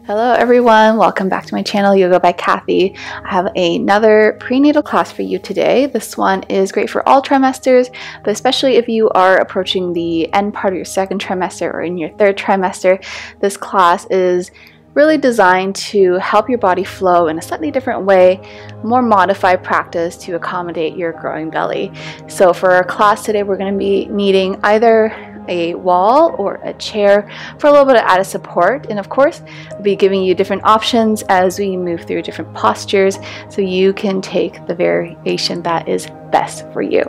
Hello everyone, welcome back to my channel, Yoga by Kathy. I have another prenatal class for you today. This one is great for all trimesters, but especially if you are approaching the end part of your second trimester or in your third trimester. This class is really designed to help your body flow in a slightly different way, more modified practice to accommodate your growing belly. So for our class today, we're going to be needing either a wall or a chair for a little bit of added support, and of course I'll be giving you different options as we move through different postures so you can take the variation that is best for you.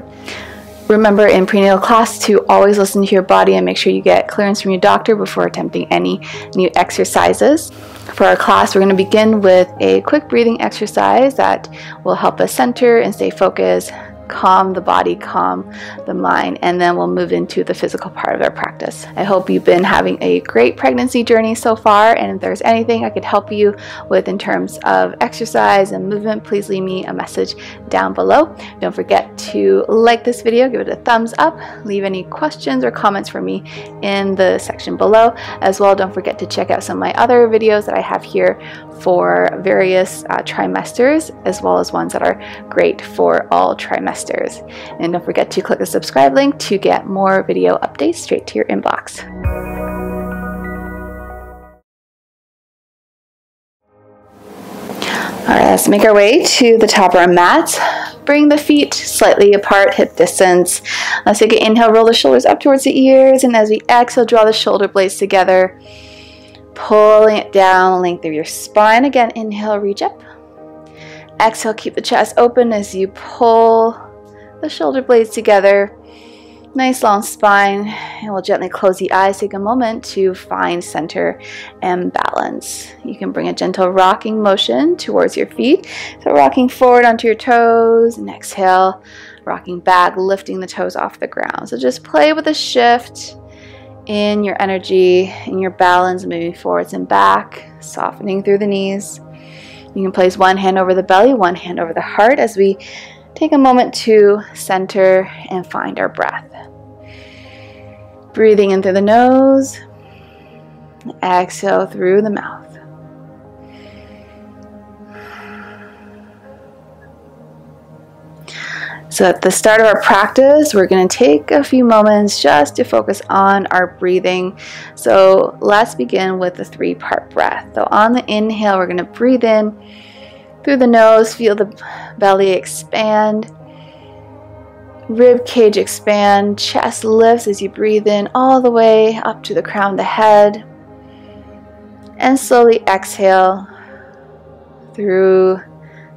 Remember in prenatal class to always listen to your body and make sure you get clearance from your doctor before attempting any new exercises. For our class, we're going to begin with a quick breathing exercise that will help us center and stay focused, calm the body, calm the mind, and then we'll move into the physical part of our practice. I hope you've been having a great pregnancy journey so far, and if there's anything I could help you with in terms of exercise and movement, please leave me a message down below. Don't forget to like this video, give it a thumbs up, leave any questions or comments for me in the section below. As well, don't forget to check out some of my other videos that I have here for various trimesters, as well as ones that are great for all trimesters. And don't forget to click the subscribe link to get more video updates straight to your inbox. Alright, let's make our way to the top of our mat. Bring the feet slightly apart, hip distance. Let's take an inhale, roll the shoulders up towards the ears, and as we exhale, draw the shoulder blades together, pulling it down, length of your spine. Again, inhale, reach up. Exhale, keep the chest open as you pull the shoulder blades together. Nice long spine, and we'll gently close the eyes. Take a moment to find center and balance. You can bring a gentle rocking motion towards your feet. So rocking forward onto your toes, and exhale, rocking back, lifting the toes off the ground. So just play with the shift in your energy, in your balance, moving forwards and back, softening through the knees. You can place one hand over the belly, one hand over the heart as we take a moment to center and find our breath. Breathing in through the nose, exhale through the mouth. So at the start of our practice, we're going to take a few moments just to focus on our breathing. So let's begin with the three-part breath. So on the inhale, we're going to breathe in through the nose, feel the belly expand, rib cage expand, chest lifts as you breathe in all the way up to the crown of the head, and slowly exhale through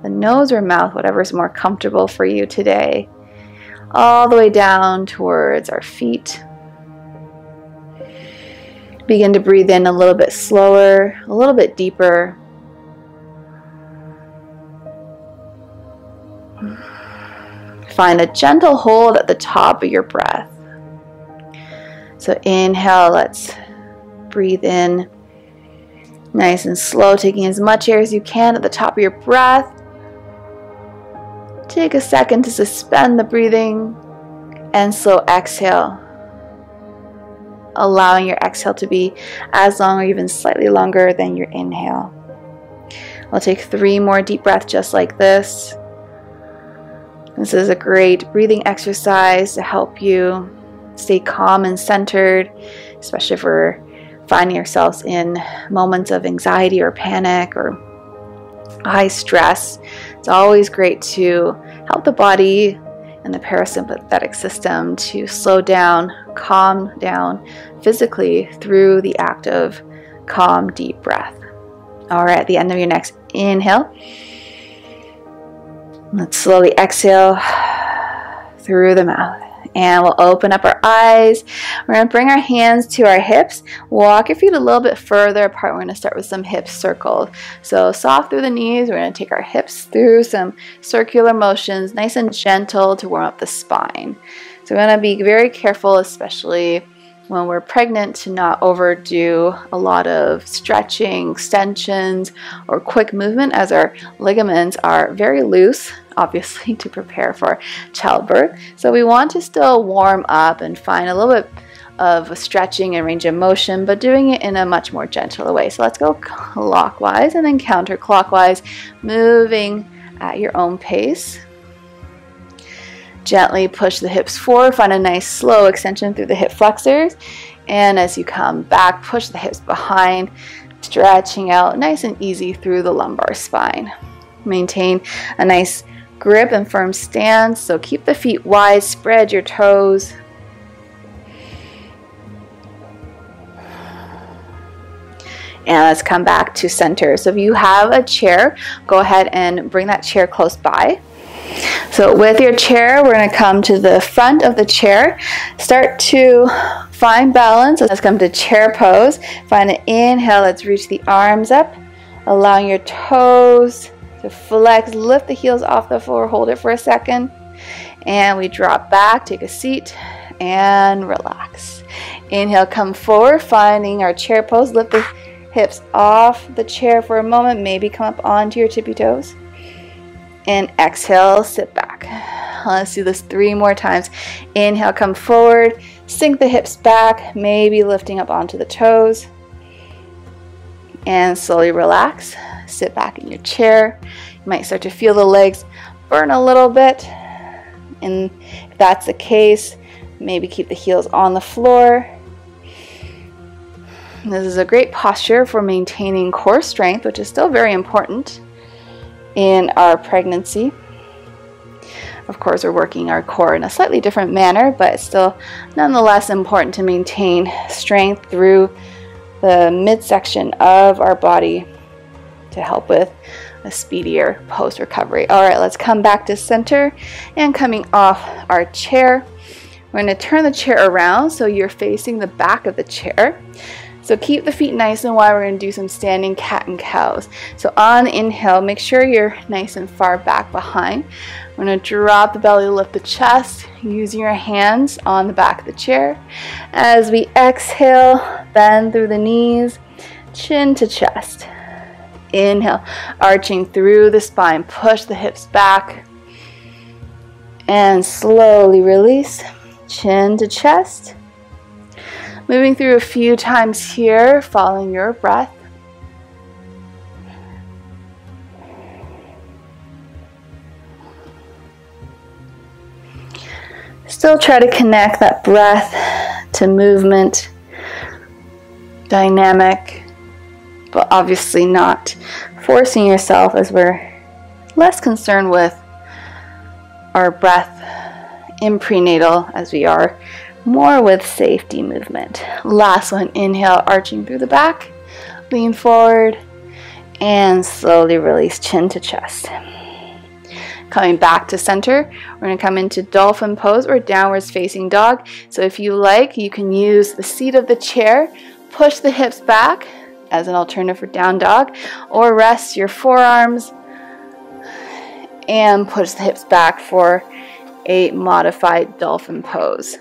the nose or mouth, whatever is more comfortable for you today, all the way down towards our feet. Begin to breathe in a little bit slower, a little bit deeper. Find a gentle hold at the top of your breath. So inhale, let's breathe in nice and slow, taking as much air as you can at the top of your breath. Take a second to suspend the breathing and slow exhale, allowing your exhale to be as long or even slightly longer than your inhale. I'll take 3 more deep breaths just like this. This is a great breathing exercise to help you stay calm and centered, especially if we're finding ourselves in moments of anxiety or panic or high stress. It's always great to help the body and the parasympathetic system to slow down, calm down physically through the act of calm, deep breath. All right, at the end of your next inhale, let's slowly exhale through the mouth. And we'll open up our eyes. We're going to bring our hands to our hips. Walk your feet a little bit further apart. We're going to start with some hip circles. So soft through the knees. We're going to take our hips through some circular motions, nice and gentle to warm up the spine. So we're going to be very careful, especially when we're pregnant, to not overdo a lot of stretching, extensions, or quick movement, as our ligaments are very loose, obviously, to prepare for childbirth. So we want to still warm up and find a little bit of stretching and range of motion, but doing it in a much more gentle way. So let's go clockwise and then counterclockwise, moving at your own pace. Gently push the hips forward, find a nice slow extension through the hip flexors, and as you come back, push the hips behind, stretching out nice and easy through the lumbar spine. Maintain a nice grip and firm stance, so keep the feet wide, spread your toes. And let's come back to center. So if you have a chair, go ahead and bring that chair close by. So with your chair, we're going to come to the front of the chair. Start to find balance. Let's come to chair pose. Find an inhale. Let's reach the arms up, allowing your toes to flex. Lift the heels off the floor. Hold it for a second. And we drop back. Take a seat and relax. Inhale, come forward, finding our chair pose. Lift the hips off the chair for a moment. Maybe come up onto your tippy toes. And exhale, sit back. Let's do this 3 more times. Inhale, come forward, sink the hips back, maybe lifting up onto the toes. And slowly relax. Sit back in your chair. You might start to feel the legs burn a little bit. And if that's the case, maybe keep the heels on the floor. This is a great posture for maintaining core strength, which is still very important in our pregnancy. Of course, we're working our core in a slightly different manner, but it's still nonetheless important to maintain strength through the midsection of our body to help with a speedier post-recovery. All right, let's come back to center and coming off our chair. We're going to turn the chair around so you're facing the back of the chair. So keep the feet nice and wide. We're going to do some standing cat and cows. So on inhale, make sure you're nice and far back behind. We're going to drop the belly, lift the chest, using your hands on the back of the chair. As we exhale, bend through the knees, chin to chest. Inhale, arching through the spine. Push the hips back. And slowly release, chin to chest. Moving through a few times here, following your breath. Still try to connect that breath to movement, dynamic, but obviously not forcing yourself, as we're less concerned with our breath in prenatal as we are more with safety movement. Last one, inhale, arching through the back, lean forward, and slowly release, chin to chest. Coming back to center, we're going to come into Dolphin Pose or downwards facing dog. So if you like, you can use the seat of the chair, push the hips back as an alternative for down dog, or rest your forearms and push the hips back for a modified Dolphin Pose.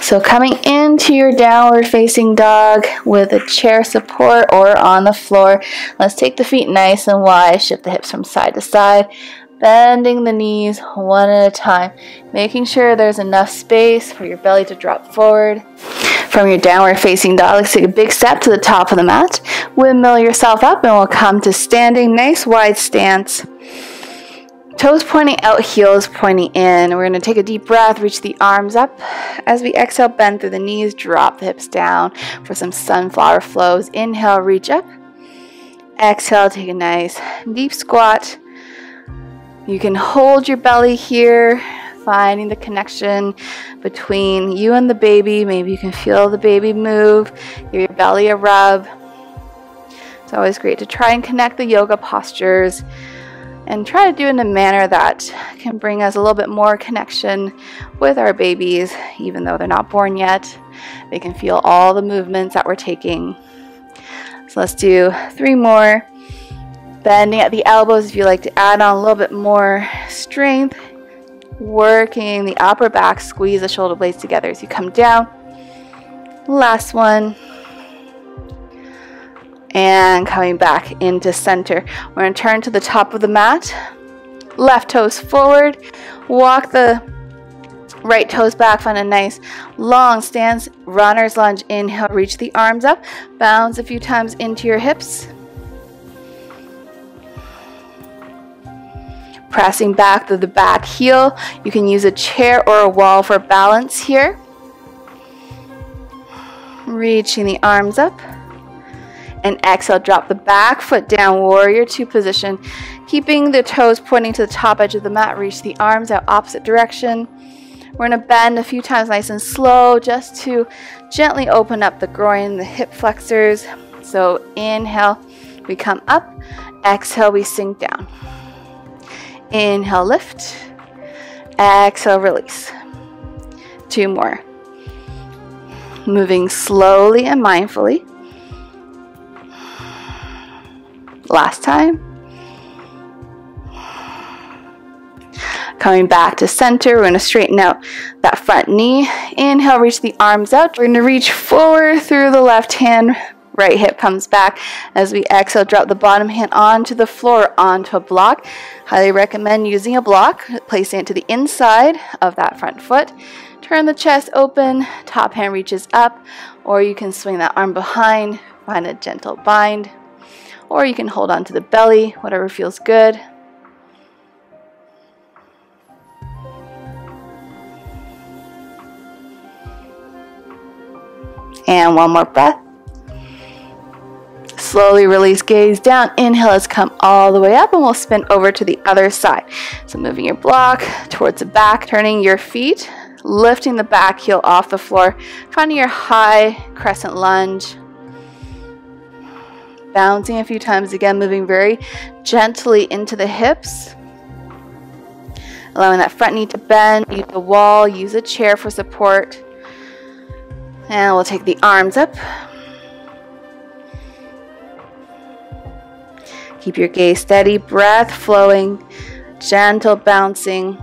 So coming into your downward facing dog with a chair support or on the floor, let's take the feet nice and wide, shift the hips from side to side, bending the knees one at a time, making sure there's enough space for your belly to drop forward. From your downward facing dog, let's take a big step to the top of the mat, windmill yourself up, and we'll come to standing, nice wide stance. Toes pointing out, heels pointing in. We're going to take a deep breath, reach the arms up. As we exhale, bend through the knees, drop the hips down for some sunflower flows. Inhale, reach up. Exhale, take a nice deep squat. You can hold your belly here, finding the connection between you and the baby. Maybe you can feel the baby move, give your belly a rub. It's always great to try and connect the yoga postures and try to do it in a manner that can bring us a little bit more connection with our babies, even though they're not born yet. They can feel all the movements that we're taking. So let's do 3 more. Bending at the elbows if you like to add on a little bit more strength. Working the upper back, squeeze the shoulder blades together as you come down. Last one. And coming back into center. We're going to turn to the top of the mat. Left toes forward. Walk the Right toes back, find a nice long stance, runner's lunge. Inhale, reach the arms up, bounce a few times into your hips. Pressing back through the back heel. You can use a chair or a wall for balance here. Reaching the arms up. And exhale, drop the back foot down, warrior two position. Keeping the toes pointing to the top edge of the mat, reach the arms out opposite direction. We're going to bend a few times nice and slow just to gently open up the groin, the hip flexors. So inhale, we come up. Exhale, we sink down. Inhale, lift. Exhale, release. Two more. Moving slowly and mindfully. Last time. Coming back to center, we're going to straighten out that front knee. Inhale, reach the arms out. We're going to reach forward through the left hand. Right hip comes back. As we exhale, drop the bottom hand onto the floor, onto a block. Highly recommend using a block, placing it to the inside of that front foot. Turn the chest open, top hand reaches up, or you can swing that arm behind, find a gentle bind, or you can hold on to the belly, whatever feels good. And one more breath. Slowly release, gaze down. Inhale, let's come all the way up, and we'll spin over to the other side. So moving your block towards the back, turning your feet, lifting the back heel off the floor, finding your high crescent lunge. Bouncing a few times again, moving very gently into the hips. Allowing that front knee to bend, use the wall, use a chair for support. And we'll take the arms up. Keep your gaze steady, breath flowing, gentle bouncing,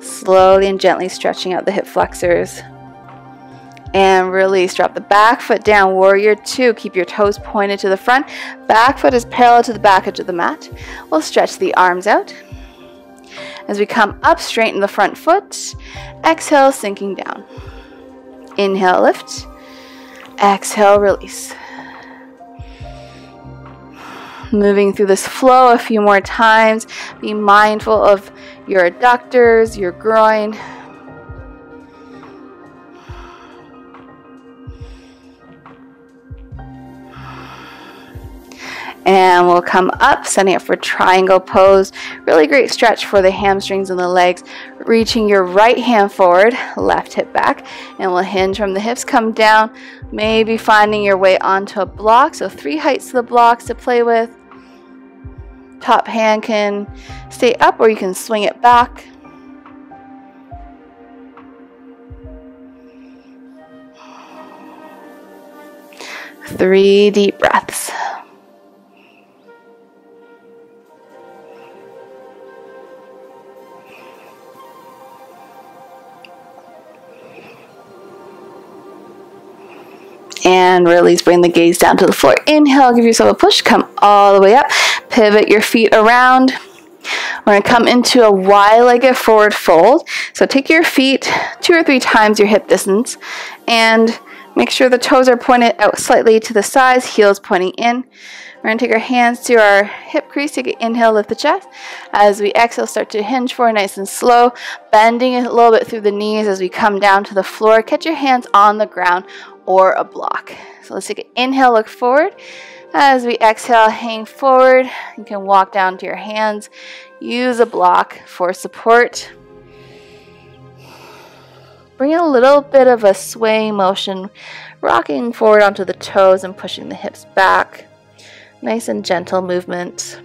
slowly and gently stretching out the hip flexors. And release, drop the back foot down, warrior two. Keep your toes pointed to the front. Back foot is parallel to the back edge of the mat. We'll stretch the arms out. As we come up, straighten the front foot. Exhale, sinking down. Inhale, lift. Exhale, release. Moving through this flow a few more times. Be mindful of your adductors, your groin. And we'll come up, setting up for triangle pose. Really great stretch for the hamstrings and the legs. Reaching your right hand forward, left hip back, and we'll hinge from the hips, come down, maybe finding your way onto a block. So 3 heights to the blocks to play with. Top hand can stay up, or you can swing it back. Three deep breaths. And release, bring the gaze down to the floor. Inhale, give yourself a push, come all the way up. Pivot your feet around. We're going to come into a wide-legged forward fold. So take your feet 2 or 3 times your hip distance and make sure the toes are pointed out slightly to the sides, heels pointing in. We're going to take our hands to our hip crease, take an inhale, lift the chest. As we exhale, start to hinge forward nice and slow, bending a little bit through the knees as we come down to the floor. Catch your hands on the ground or a block. So let's take an inhale, look forward. As we exhale, hang forward. You can walk down to your hands. Use a block for support. Bring a little bit of a swaying motion, rocking forward onto the toes and pushing the hips back. Nice and gentle movement.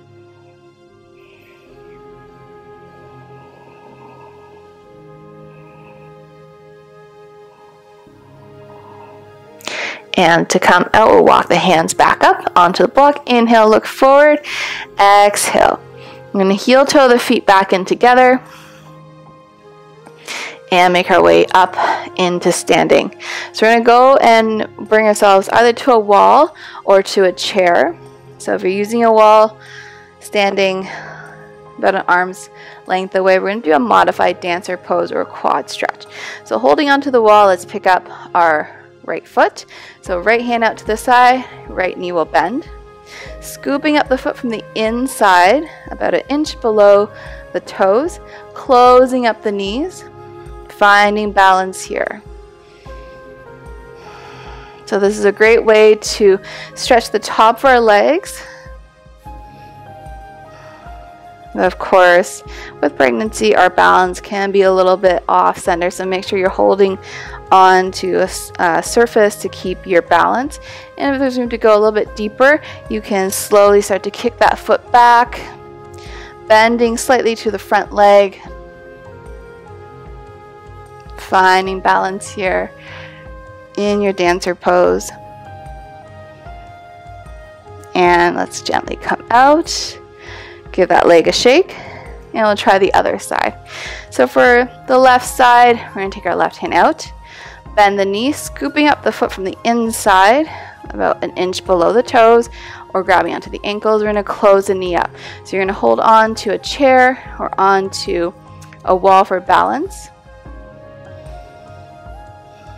And to come out, we'll walk the hands back up onto the block. Inhale, look forward. Exhale. I'm going to heel toe the feet back in together. And make our way up into standing. So we're going to go and bring ourselves either to a wall or to a chair. So if you're using a wall, standing, about an arm's length away. We're going to do a modified dancer pose or a quad stretch. So holding onto the wall, let's pick up our right foot. So right hand out to the side, right knee will bend. Scooping up the foot from the inside, about an inch below the toes, closing up the knees, finding balance here. So this is a great way to stretch the top of our legs. Of course, with pregnancy, our balance can be a little bit off center, so make sure you're holding onto a surface to keep your balance. And if there's room to go a little bit deeper, you can slowly start to kick that foot back, bending slightly to the front leg, finding balance here in your dancer pose. And let's gently come out. Give that leg a shake, and we'll try the other side. So for the left side, we're going to take our left hand out, bend the knee, scooping up the foot from the inside, about an inch below the toes, or grabbing onto the ankles. We're going to close the knee up. So you're going to hold on to a chair or onto a wall for balance.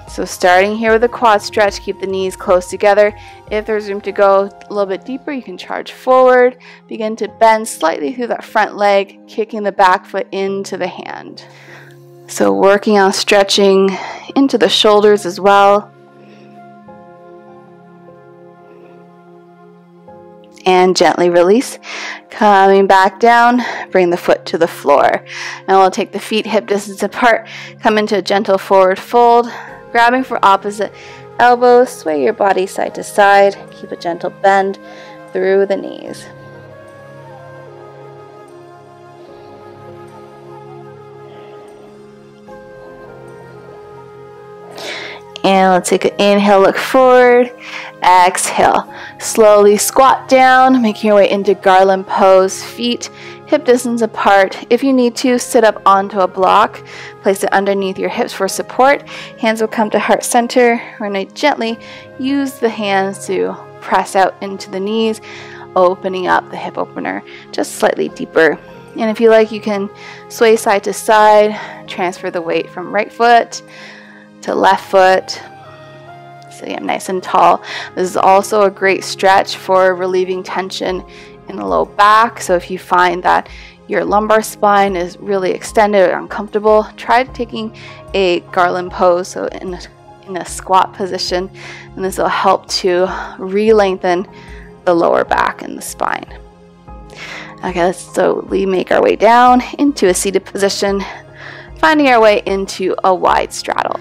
So starting here with a quad stretch, keep the knees close together. If there's room to go a little bit deeper, you can charge forward. Begin to bend slightly through that front leg, kicking the back foot into the hand. So working on stretching into the shoulders as well. And gently release. Coming back down, bring the foot to the floor. And we'll take the feet hip distance apart, come into a gentle forward fold. Grabbing for opposite elbows, sway your body side to side. Keep a gentle bend through the knees. And let's take an inhale, look forward. Exhale. Slowly squat down, making your way into Garland Pose. Feet hip distance apart. If you need to, sit up onto a block. Place it underneath your hips for support. Hands will come to heart center. We're going to gently use the hands to press out into the knees, opening up the hip opener just slightly deeper. And if you like, you can sway side to side, transfer the weight from right foot to left foot. So yeah, nice and tall. This is also a great stretch for relieving tension in the low back. So if you find that your lumbar spine is really extended or uncomfortable, try taking a Garland Pose, so in a squat position, and this will help to re-lengthen the lower back and the spine. Okay, let's slowly make our way down into a seated position, finding our way into a wide straddle.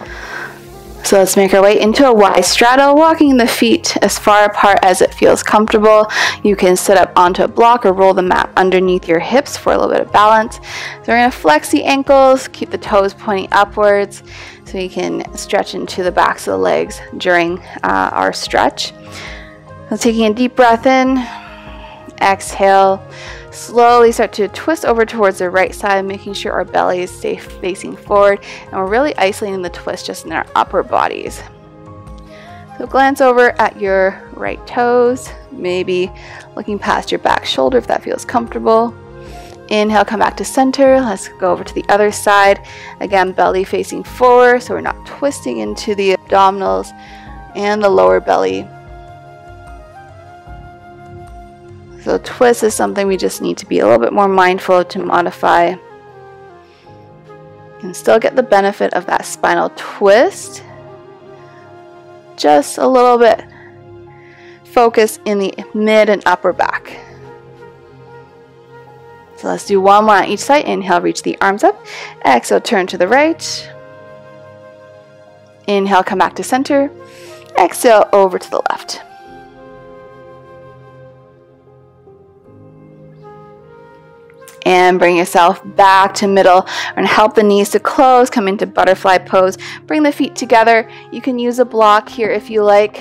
So let's make our way into a wide straddle, walking the feet as far apart as it feels comfortable. You can sit up onto a block or roll the mat underneath your hips for a little bit of balance. So we're going to flex the ankles, keep the toes pointing upwards so you can stretch into the backs of the legs during our stretch. So taking a deep breath in, exhale. Slowly start to twist over towards the right side, making sure our bellies stay facing forward, and we're really isolating the twist just in our upper bodies. So glance over at your right toes, maybe looking past your back shoulder if that feels comfortable. Inhale, come back to center. Let's go over to the other side. Again, belly facing forward, so we're not twisting into the abdominals and the lower belly. So twist is something we just need to be a little bit more mindful to modify. You can still get the benefit of that spinal twist. Just a little bit focus in the mid and upper back. So let's do one more on each side. Inhale, reach the arms up. Exhale, turn to the right. Inhale, come back to center. Exhale, over to the left. And bring yourself back to middle and help the knees to close. Come into butterfly pose. Bring the feet together. You can use a block here if you like.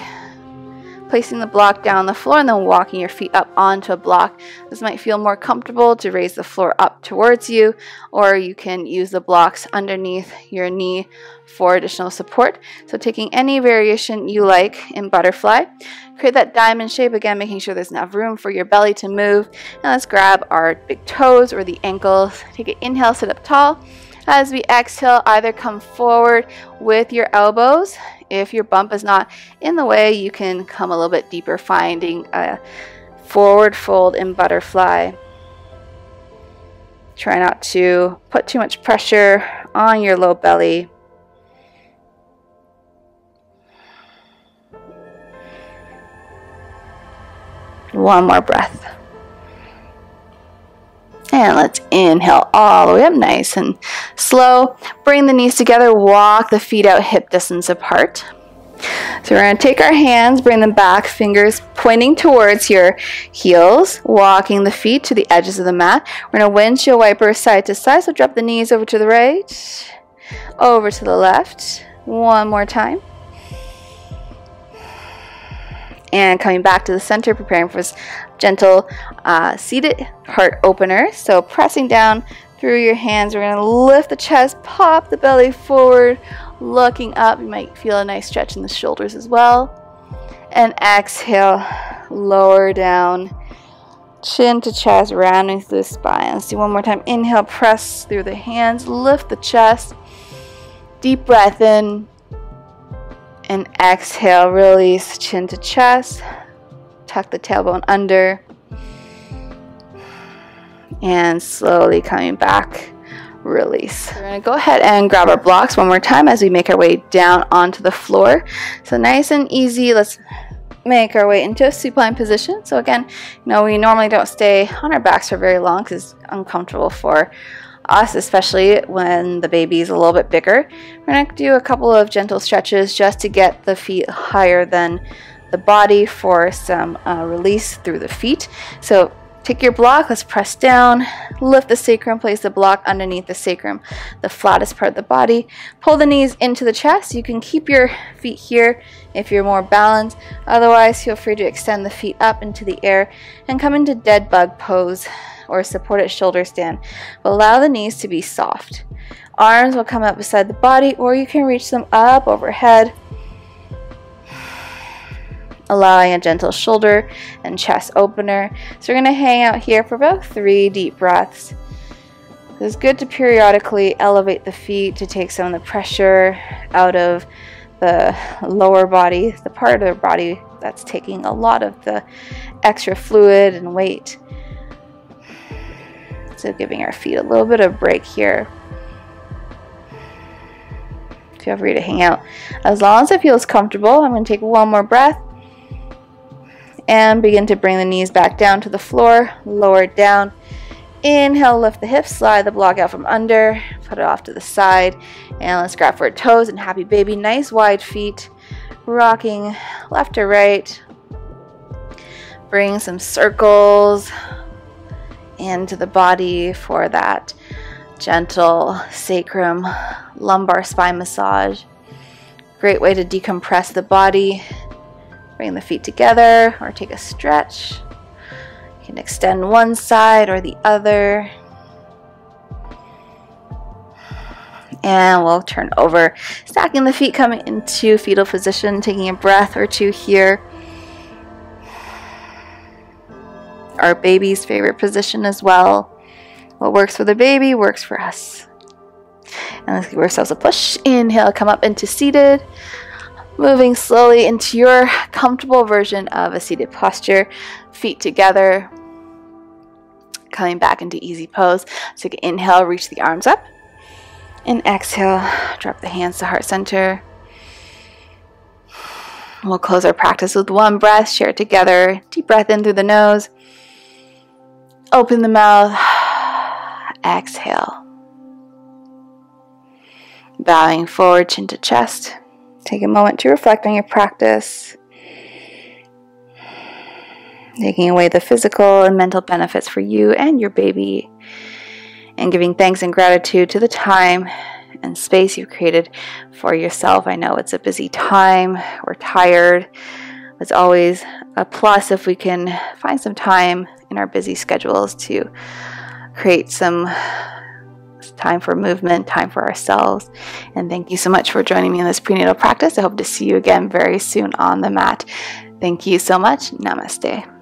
placing the block down on the floor and then walking your feet up onto a block. This might feel more comfortable to raise the floor up towards you, or you can use the blocks underneath your knee for additional support. So taking any variation you like in butterfly. Create that diamond shape, again making sure there's enough room for your belly to move. And let's grab our big toes or the ankles. Take an inhale, sit up tall. As we exhale, either come forward with your elbows. If your bump is not in the way, you can come a little bit deeper, finding a forward fold in butterfly. Try not to put too much pressure on your low belly. One more breath. And let's inhale all the way up, nice and slow. Bring the knees together, walk the feet out hip distance apart. So we're going to take our hands, bring them back, fingers pointing towards your heels, walking the feet to the edges of the mat. We're going to windshield wiper side to side, so drop the knees over to the right, over to the left. One more time. And coming back to the center, preparing for this gentle seated heart opener. So pressing down through your hands, we're going to lift the chest, pop the belly forward, looking up. You might feel a nice stretch in the shoulders as well. And exhale, lower down, chin to chest, rounding through the spine. Let's do one more time. Inhale, press through the hands, lift the chest, deep breath in. And exhale, release, chin to chest, tuck the tailbone under, and slowly coming back, release. We're going to go ahead and grab our blocks one more time as we make our way down onto the floor. So nice and easy, let's make our way into a supine position. So again, we normally don't stay on our backs for very long because it's uncomfortable for us, especially when the baby is a little bit bigger. We're going to do a couple of gentle stretches just to get the feet higher than the body for some release through the feet. So take your block, let's press down, lift the sacrum, place the block underneath the sacrum, the flattest part of the body. Pull the knees into the chest. You can keep your feet here if you're more balanced. Otherwise, feel free to extend the feet up into the air and come into dead bug pose or supported shoulder stand. But allow the knees to be soft. Arms will come up beside the body, or you can reach them up overhead, allowing a gentle shoulder and chest opener. So we're going to hang out here for about 3 deep breaths. It's good to periodically elevate the feet to take some of the pressure out of the lower body, the part of the body that's taking a lot of the extra fluid and weight. So giving our feet a little bit of break here. Feel free to hang out as long as it feels comfortable. I'm going to take one more breath and begin to bring the knees back down to the floor, lower it down. Inhale, lift the hips, slide the block out from under, put it off to the side, and let's grab for our toes and happy baby. Nice wide feet, rocking left to right. Bring some circles into the body for that gentle sacrum lumbar spine massage. Great way to decompress the body. Bring the feet together or take a stretch. You can extend one side or the other. And we'll turn over, stacking the feet, coming into fetal position, taking a breath or two here. Our baby's favorite position as well. What works for the baby works for us. And let's give ourselves a push. Inhale, come up into seated. Moving slowly into your comfortable version of a seated posture. Feet together. Coming back into easy pose. So take an inhale, reach the arms up. And exhale, drop the hands to heart center. We'll close our practice with one breath. Share it together. Deep breath in through the nose. Open the mouth. Exhale. Bowing forward, chin to chest. Take a moment to reflect on your practice. Taking away the physical and mental benefits for you and your baby. And giving thanks and gratitude to the time and space you've created for yourself. I know it's a busy time. We're tired. It's always a plus if we can find some time in our busy schedules to create some time for movement, time for ourselves. And thank you so much for joining me in this prenatal practice. I hope to see you again very soon on the mat. Thank you so much. Namaste.